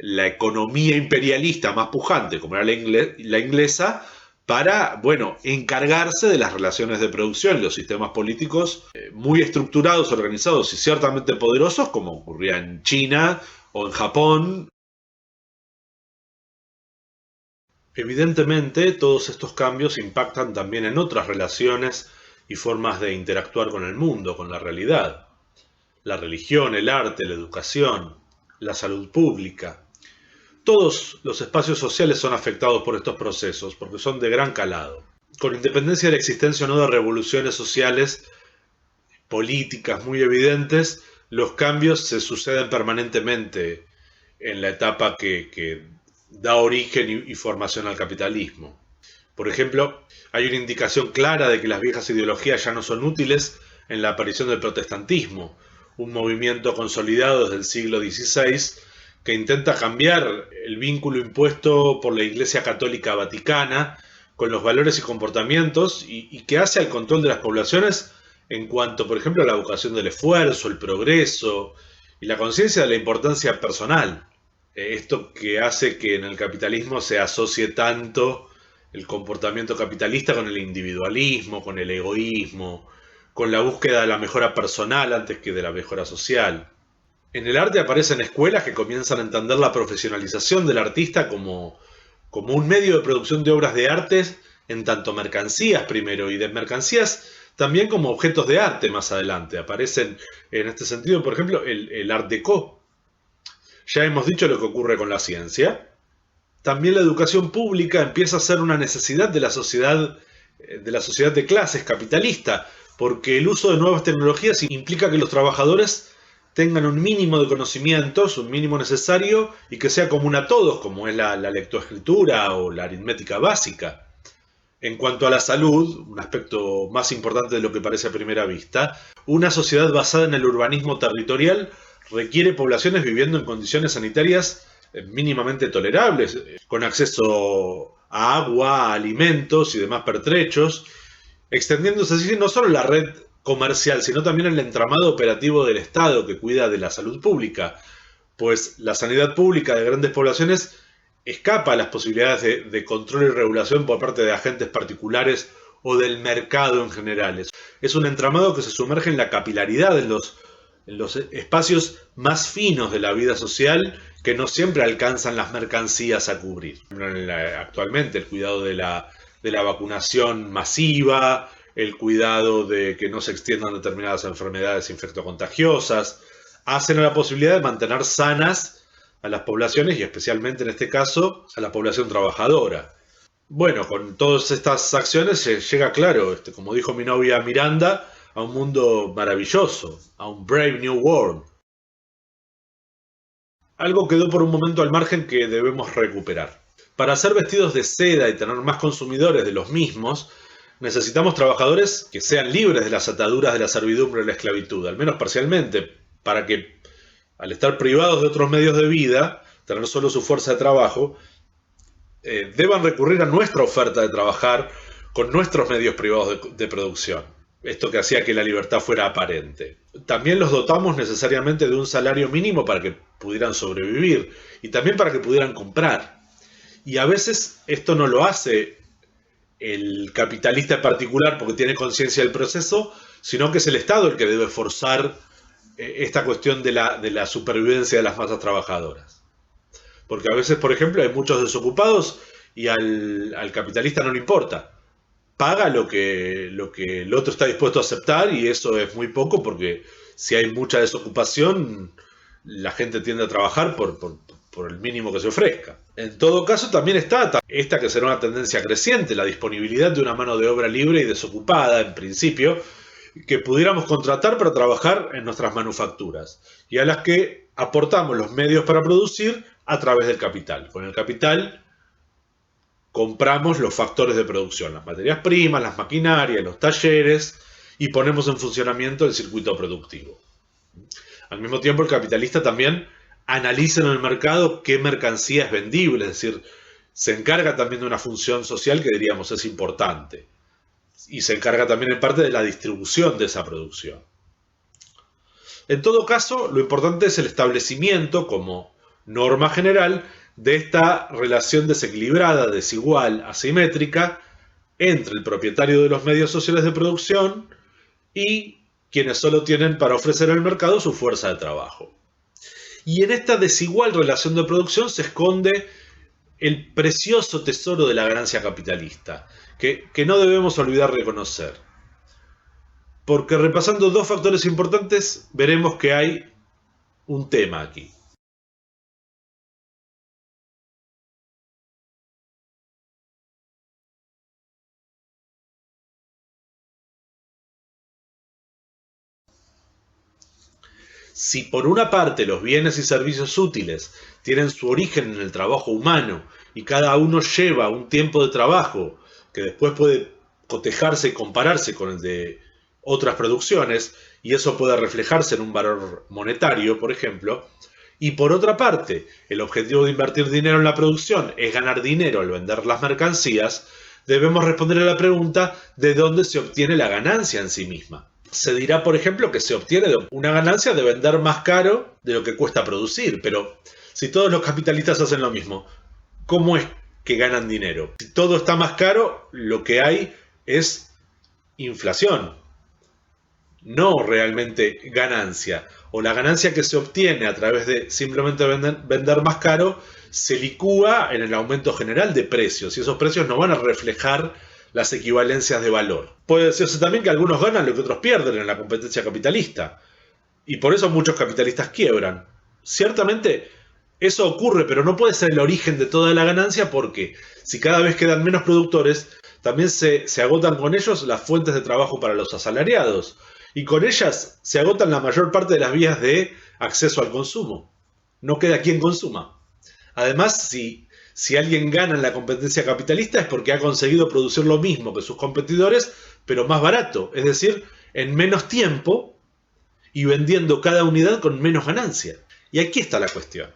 la economía imperialista más pujante, como era la inglesa, para, bueno, encargarse de las relaciones de producción y los sistemas políticos muy estructurados, organizados y ciertamente poderosos, como ocurría en China o en Japón. Evidentemente, todos estos cambios impactan también en otras relaciones y formas de interactuar con el mundo, con la realidad. La religión, el arte, la educación, la salud pública. Todos los espacios sociales son afectados por estos procesos, porque son de gran calado. Con independencia de la existencia o no de revoluciones sociales, políticas muy evidentes, los cambios se suceden permanentemente en la etapa que da origen y formación al capitalismo. Por ejemplo, hay una indicación clara de que las viejas ideologías ya no son útiles en la aparición del protestantismo, un movimiento consolidado desde el siglo XVI que intenta cambiar el vínculo impuesto por la Iglesia Católica Vaticana con los valores y comportamientos y que hace al control de las poblaciones en cuanto, por ejemplo, a la vocación del esfuerzo, el progreso y la conciencia de la importancia personal. Esto que hace que en el capitalismo se asocie tanto el comportamiento capitalista con el individualismo, con el egoísmo, con la búsqueda de la mejora personal antes que de la mejora social. En el arte aparecen escuelas que comienzan a entender la profesionalización del artista como un medio de producción de obras de arte en tanto mercancías primero y de mercancías también como objetos de arte más adelante. Aparecen en este sentido, por ejemplo, el Art Deco. Ya hemos dicho lo que ocurre con la ciencia. También la educación pública empieza a ser una necesidad de la sociedad de clases capitalista, porque el uso de nuevas tecnologías implica que los trabajadores tengan un mínimo de conocimientos, un mínimo necesario y que sea común a todos, como es la lectoescritura o la aritmética básica. En cuanto a la salud, un aspecto más importante de lo que parece a primera vista, una sociedad basada en el urbanismo territorial requiere poblaciones viviendo en condiciones sanitarias mínimamente tolerables, con acceso a agua, a alimentos y demás pertrechos, extendiéndose así no solo la red comercial, sino también el entramado operativo del Estado que cuida de la salud pública, pues la sanidad pública de grandes poblaciones escapa a las posibilidades de control y regulación por parte de agentes particulares o del mercado en general. Es un entramado que se sumerge en la capilaridad, en los espacios más finos de la vida social que no siempre alcanzan las mercancías a cubrir. Actualmente el cuidado de la vacunación masiva, el cuidado de que no se extiendan determinadas enfermedades infectocontagiosas, hacen a la posibilidad de mantener sanas a las poblaciones y especialmente en este caso a la población trabajadora. Bueno, con todas estas acciones se llega claro, como dijo mi novia Miranda, a un mundo maravilloso, a un Brave New World. Algo quedó por un momento al margen que debemos recuperar. Para hacer vestidos de seda y tener más consumidores de los mismos, necesitamos trabajadores que sean libres de las ataduras de la servidumbre y la esclavitud, al menos parcialmente, para que, al estar privados de otros medios de vida, tener solo su fuerza de trabajo, deban recurrir a nuestra oferta de trabajar con nuestros medios privados de producción. Esto que hacía que la libertad fuera aparente. También los dotamos necesariamente de un salario mínimo para que pudieran sobrevivir y también para que pudieran comprar. Y a veces esto no lo hace el capitalista en particular porque tiene conciencia del proceso, sino que es el Estado el que debe forzar esta cuestión de la supervivencia de las masas trabajadoras. Porque a veces, por ejemplo, hay muchos desocupados y al capitalista no le importa. Paga lo que el otro está dispuesto a aceptar y eso es muy poco porque si hay mucha desocupación, la gente tiende a trabajar por el mínimo que se ofrezca. En todo caso, también está esta que será una tendencia creciente, la disponibilidad de una mano de obra libre y desocupada, en principio, que pudiéramos contratar para trabajar en nuestras manufacturas y a las que aportamos los medios para producir a través del capital. Con el capital compramos los factores de producción, las materias primas, las maquinarias, los talleres y ponemos en funcionamiento el circuito productivo. Al mismo tiempo, el capitalista también analiza en el mercado qué mercancía es vendible, es decir, se encarga también de una función social que diríamos es importante y se encarga también en parte de la distribución de esa producción. En todo caso, lo importante es el establecimiento como norma general de esta relación desequilibrada, desigual, asimétrica entre el propietario de los medios sociales de producción y quienes solo tienen para ofrecer al mercado su fuerza de trabajo. Y en esta desigual relación de producción se esconde el precioso tesoro de la ganancia capitalista, que no debemos olvidar reconocer. Porque repasando dos factores importantes, veremos que hay un tema aquí. Si por una parte los bienes y servicios útiles tienen su origen en el trabajo humano y cada uno lleva un tiempo de trabajo que después puede cotejarse y compararse con el de otras producciones, y eso puede reflejarse en un valor monetario, por ejemplo, y por otra parte, el objetivo de invertir dinero en la producción es ganar dinero al vender las mercancías, debemos responder a la pregunta de dónde se obtiene la ganancia en sí misma. Se dirá, por ejemplo, que se obtiene una ganancia de vender más caro de lo que cuesta producir, pero si todos los capitalistas hacen lo mismo, ¿cómo es que ganan dinero? Si todo está más caro, lo que hay es inflación, no realmente ganancia. O la ganancia que se obtiene a través de simplemente vender más caro se licúa en el aumento general de precios y esos precios no van a reflejar las equivalencias de valor. Puede decirse también que algunos ganan lo que otros pierden en la competencia capitalista y por eso muchos capitalistas quiebran. Ciertamente eso ocurre, pero no puede ser el origen de toda la ganancia porque si cada vez quedan menos productores, también se agotan con ellos las fuentes de trabajo para los asalariados y con ellas se agotan la mayor parte de las vías de acceso al consumo. No queda quien consuma. Además, si alguien gana en la competencia capitalista es porque ha conseguido producir lo mismo que sus competidores, pero más barato, es decir, en menos tiempo y vendiendo cada unidad con menos ganancia. Y aquí está la cuestión.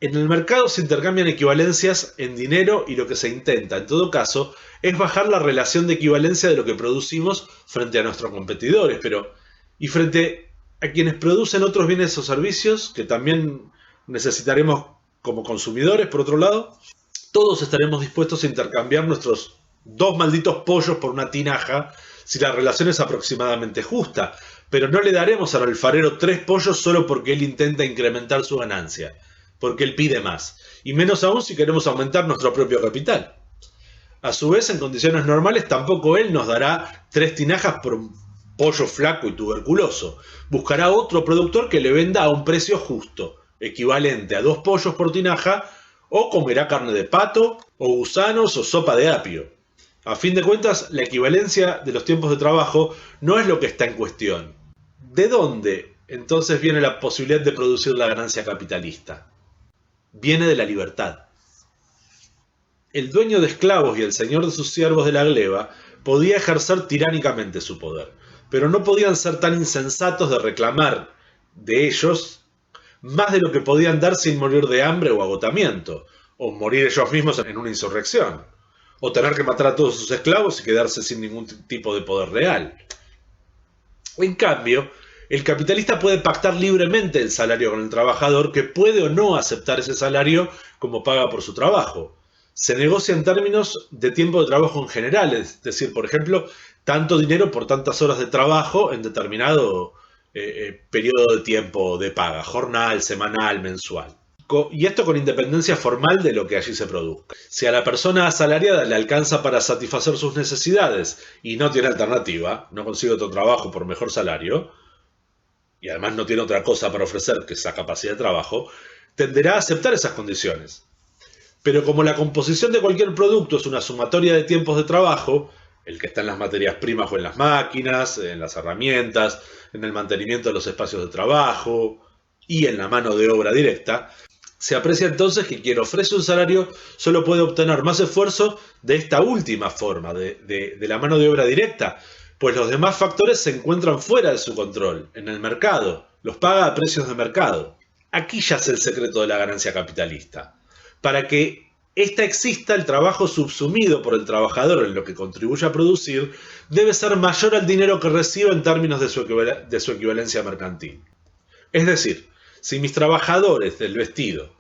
En el mercado se intercambian equivalencias en dinero y lo que se intenta, en todo caso, es bajar la relación de equivalencia de lo que producimos frente a nuestros competidores, y frente a quienes producen otros bienes o servicios que también necesitaremos como consumidores, por otro lado, todos estaremos dispuestos a intercambiar nuestros 2 malditos pollos por una tinaja si la relación es aproximadamente justa, pero no le daremos al alfarero 3 pollos solo porque él intenta incrementar su ganancia, porque él pide más, y menos aún si queremos aumentar nuestro propio capital. A su vez, en condiciones normales, tampoco él nos dará 3 tinajas por un pollo flaco y tuberculoso. Buscará otro productor que le venda a un precio justo, equivalente a 2 pollos por tinaja, o comerá carne de pato, o gusanos, o sopa de apio. A fin de cuentas, la equivalencia de los tiempos de trabajo no es lo que está en cuestión. ¿De dónde entonces viene la posibilidad de producir la ganancia capitalista? Viene de la libertad. El dueño de esclavos y el señor de sus siervos de la gleba podía ejercer tiránicamente su poder, pero no podían ser tan insensatos de reclamar de ellos más de lo que podían dar sin morir de hambre o agotamiento, o morir ellos mismos en una insurrección. o tener que matar a todos sus esclavos y quedarse sin ningún tipo de poder real. En cambio, el capitalista puede pactar libremente el salario con el trabajador, que puede o no aceptar ese salario como paga por su trabajo. Se negocia en términos de tiempo de trabajo en general, es decir, por ejemplo, tanto dinero por tantas horas de trabajo en determinado periodo de tiempo de paga, jornal, semanal, mensual. Y esto con independencia formal de lo que allí se produzca. Si a la persona asalariada le alcanza para satisfacer sus necesidades y no tiene alternativa, no consigue otro trabajo por mejor salario, y además no tiene otra cosa para ofrecer que esa capacidad de trabajo, tenderá a aceptar esas condiciones. Pero como la composición de cualquier producto es una sumatoria de tiempos de trabajo, el que está en las materias primas o en las máquinas, en las herramientas, en el mantenimiento de los espacios de trabajo y en la mano de obra directa, se aprecia entonces que quien ofrece un salario solo puede obtener más esfuerzo de esta última forma, de la mano de obra directa, pues los demás factores se encuentran fuera de su control, en el mercado, los paga a precios de mercado. Aquí yace el secreto de la ganancia capitalista. Para que ésta exista, el trabajo subsumido por el trabajador en lo que contribuye a producir debe ser mayor al dinero que recibe en términos de su equivalencia mercantil. Es decir, si mis trabajadores del vestido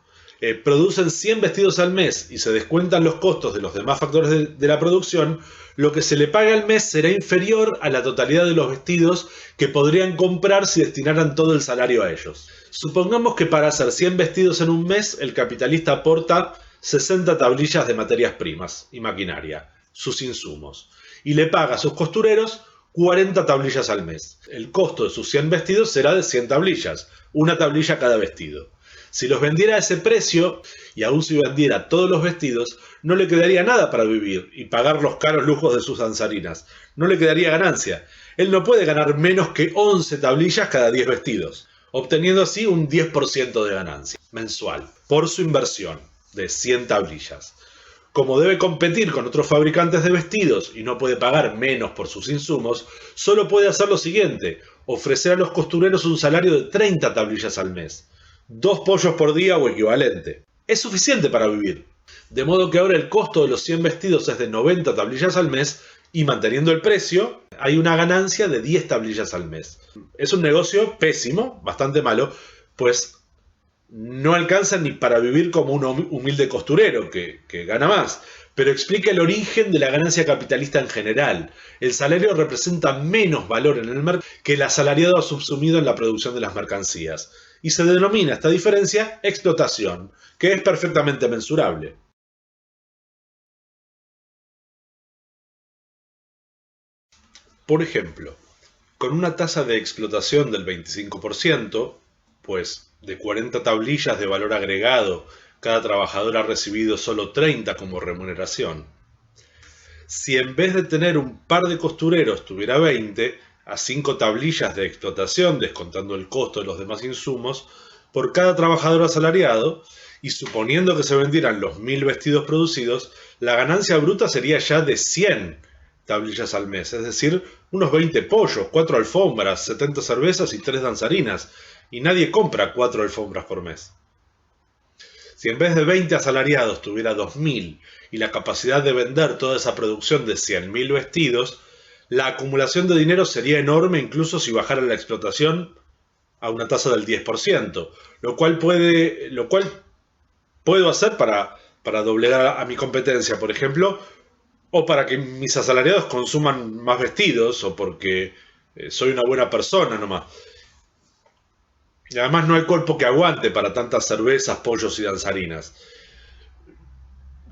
producen 100 vestidos al mes y se descuentan los costos de los demás factores de la producción, lo que se le paga al mes será inferior a la totalidad de los vestidos que podrían comprar si destinaran todo el salario a ellos. Supongamos que para hacer 100 vestidos en un mes, el capitalista aporta 60 tablillas de materias primas y maquinaria, sus insumos, y le paga a sus costureros 40 tablillas al mes. El costo de sus 100 vestidos será de 100 tablillas, una tablilla cada vestido. Si los vendiera a ese precio, y aún si vendiera todos los vestidos, no le quedaría nada para vivir y pagar los caros lujos de sus danzarinas. No le quedaría ganancia. Él no puede ganar menos que 11 tablillas cada 10 vestidos, obteniendo así un 10% de ganancia mensual por su inversión de 100 tablillas. Como debe competir con otros fabricantes de vestidos y no puede pagar menos por sus insumos, solo puede hacer lo siguiente: ofrecer a los costureros un salario de 30 tablillas al mes, 2 pollos por día o equivalente. Es suficiente para vivir. De modo que ahora el costo de los 100 vestidos es de 90 tablillas al mes y, manteniendo el precio, hay una ganancia de 10 tablillas al mes. Es un negocio pésimo, bastante malo, pues no alcanza ni para vivir como un humilde costurero que gana más, pero explica el origen de la ganancia capitalista en general. El salario representa menos valor en el mercado que el asalariado subsumido en la producción de las mercancías, y se denomina esta diferencia explotación, que es perfectamente mensurable. Por ejemplo, con una tasa de explotación del 25%, pues de 40 tablillas de valor agregado, cada trabajador ha recibido solo 30 como remuneración. Si en vez de tener un par de costureros tuviera 20, a 5 tablillas de explotación, descontando el costo de los demás insumos, por cada trabajador asalariado, y suponiendo que se vendieran los 1000 vestidos producidos, la ganancia bruta sería ya de 100 tablillas al mes, es decir, unos 20 pollos, 4 alfombras, 70 cervezas y 3 danzarinas, y nadie compra 4 alfombras por mes. Si en vez de 20 asalariados tuviera 2000 y la capacidad de vender toda esa producción de 100.000 vestidos, la acumulación de dinero sería enorme incluso si bajara la explotación a una tasa del 10%, lo cual puedo hacer para doblegar a mi competencia, por ejemplo, o para que mis asalariados consuman más vestidos, o porque soy una buena persona nomás. Y además no hay cuerpo que aguante para tantas cervezas, pollos y danzarinas.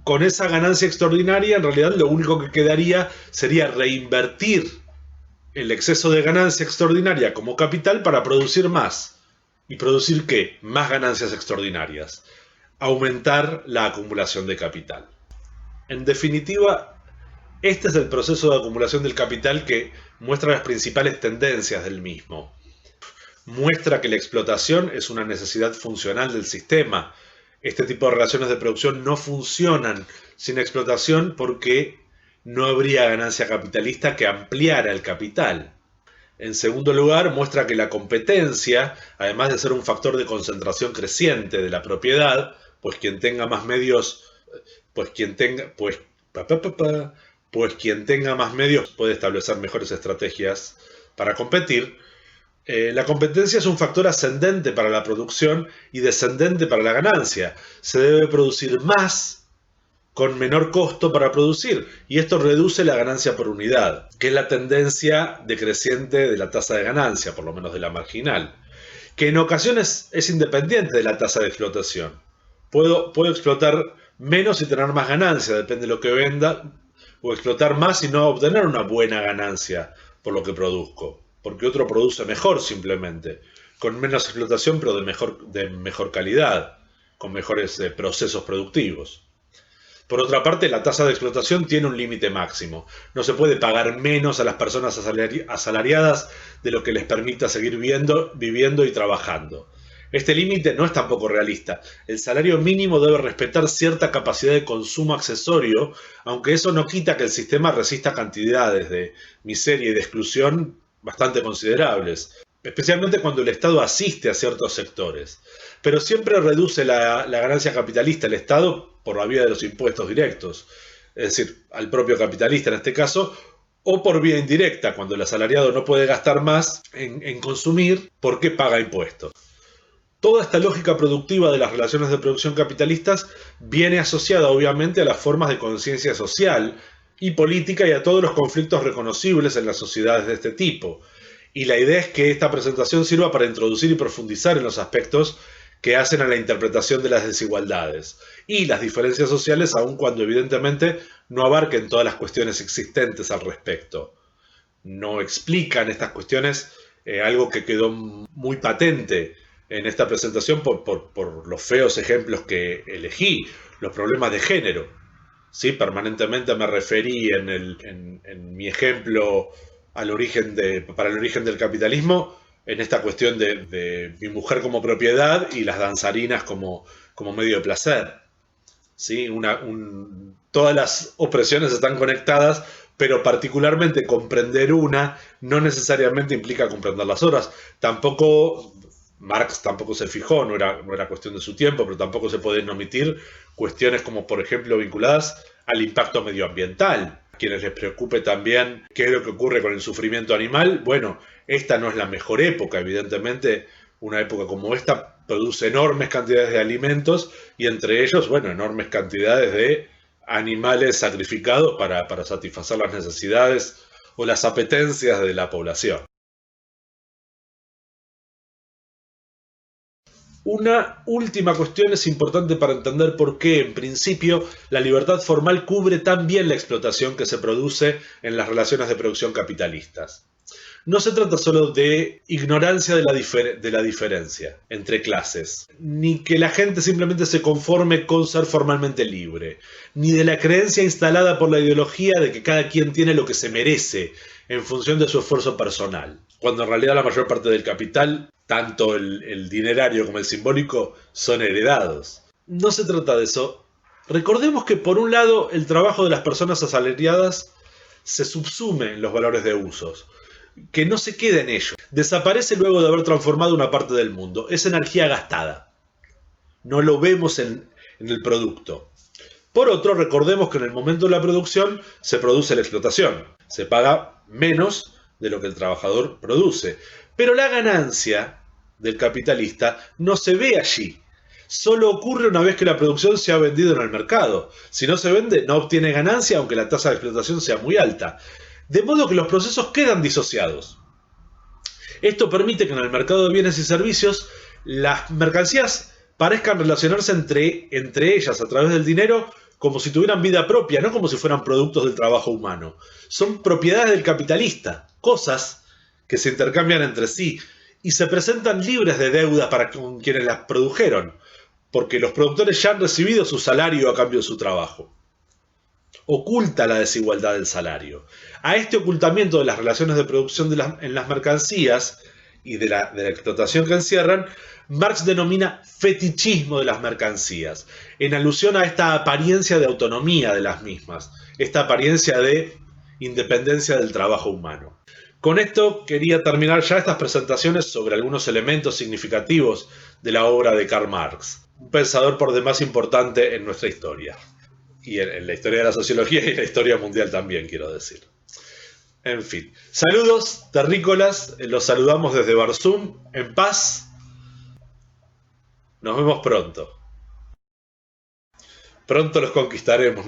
Con esa ganancia extraordinaria, en realidad lo único que quedaría sería reinvertir el exceso de ganancia extraordinaria como capital para producir más. ¿Y producir qué? Más ganancias extraordinarias. Aumentar la acumulación de capital. En definitiva, este es el proceso de acumulación del capital que muestra las principales tendencias del mismo. Muestra que la explotación es una necesidad funcional del sistema. Este tipo de relaciones de producción no funcionan sin explotación porque no habría ganancia capitalista que ampliara el capital. En segundo lugar, muestra que la competencia, además de ser un factor de concentración creciente de la propiedad, pues quien tenga más medios, pues Pa, pa, pa, pa. Pues quien tenga más medios puede establecer mejores estrategias para competir. La competencia es un factor ascendente para la producción y descendente para la ganancia. Se debe producir más con menor costo para producir, y esto reduce la ganancia por unidad, que es la tendencia decreciente de la tasa de ganancia, por lo menos de la marginal, que en ocasiones es independiente de la tasa de explotación. Puedo explotar menos y tener más ganancia, depende de lo que venda, o explotar más y no obtener una buena ganancia por lo que produzco, porque otro produce mejor simplemente, con menos explotación pero de mejor calidad, con mejores procesos productivos. Por otra parte, la tasa de explotación tiene un límite máximo. No se puede pagar menos a las personas asalariadas de lo que les permita seguir viviendo y trabajando. Este límite no es tampoco realista. El salario mínimo debe respetar cierta capacidad de consumo accesorio, aunque eso no quita que el sistema resista cantidades de miseria y de exclusión bastante considerables, especialmente cuando el Estado asiste a ciertos sectores. Pero siempre reduce la ganancia capitalista el Estado por la vía de los impuestos directos, es decir, al propio capitalista en este caso, o por vía indirecta, cuando el asalariado no puede gastar más en consumir porque paga impuestos. Toda esta lógica productiva de las relaciones de producción capitalistas viene asociada obviamente a las formas de conciencia social y política y a todos los conflictos reconocibles en las sociedades de este tipo. Y la idea es que esta presentación sirva para introducir y profundizar en los aspectos que hacen a la interpretación de las desigualdades y las diferencias sociales, aun cuando evidentemente no abarquen todas las cuestiones existentes al respecto. No explican estas cuestiones algo que quedó muy patente en esta presentación por los feos ejemplos que elegí, los problemas de género. ¿Sí? Permanentemente me referí en mi ejemplo para el origen del capitalismo, en esta cuestión de mi mujer como propiedad y las danzarinas como medio de placer. ¿Sí? Todas las opresiones están conectadas, pero particularmente comprender una no necesariamente implica comprender las otras. Marx tampoco se fijó, no era cuestión de su tiempo, pero tampoco se pueden omitir cuestiones como, por ejemplo, vinculadas al impacto medioambiental. A quienes les preocupe también qué es lo que ocurre con el sufrimiento animal, bueno, esta no es la mejor época, evidentemente. Una época como esta produce enormes cantidades de alimentos y entre ellos, bueno, enormes cantidades de animales sacrificados para satisfacer las necesidades o las apetencias de la población. Una última cuestión es importante para entender por qué, en principio, la libertad formal cubre tan bien la explotación que se produce en las relaciones de producción capitalistas. No se trata solo de ignorancia de la diferencia entre clases, ni que la gente simplemente se conforme con ser formalmente libre, ni de la creencia instalada por la ideología de que cada quien tiene lo que se merece en función de su esfuerzo personal, cuando en realidad la mayor parte del capital, tanto el dinerario como el simbólico, son heredados. No se trata de eso. Recordemos que por un lado el trabajo de las personas asalariadas se subsume en los valores de usos, que no se queda en ello. Desaparece luego de haber transformado una parte del mundo. Es energía gastada. No lo vemos en el producto. Por otro, recordemos que en el momento de la producción se produce la explotación. Se paga menos de lo que el trabajador produce. Pero la ganancia del capitalista no se ve allí. Solo ocurre una vez que la producción se ha vendido en el mercado. Si no se vende, no obtiene ganancia, aunque la tasa de explotación sea muy alta. De modo que los procesos quedan disociados. Esto permite que en el mercado de bienes y servicios las mercancías parezcan relacionarse entre ellas a través del dinero como si tuvieran vida propia, no como si fueran productos del trabajo humano. Son propiedades del capitalista, cosas que se intercambian entre sí y se presentan libres de deuda para con quienes las produjeron, porque los productores ya han recibido su salario a cambio de su trabajo. Oculta la desigualdad del salario. A este ocultamiento de las relaciones de producción en las mercancías y de la explotación que encierran, Marx denomina fetichismo de las mercancías, en alusión a esta apariencia de autonomía de las mismas, esta apariencia de independencia del trabajo humano. Con esto quería terminar ya estas presentaciones sobre algunos elementos significativos de la obra de Karl Marx, un pensador por demás importante en nuestra historia. Y en la historia de la sociología y en la historia mundial también, quiero decir. En fin. Saludos, terrícolas. Los saludamos desde Barzum, en paz. Nos vemos pronto. Pronto los conquistaremos.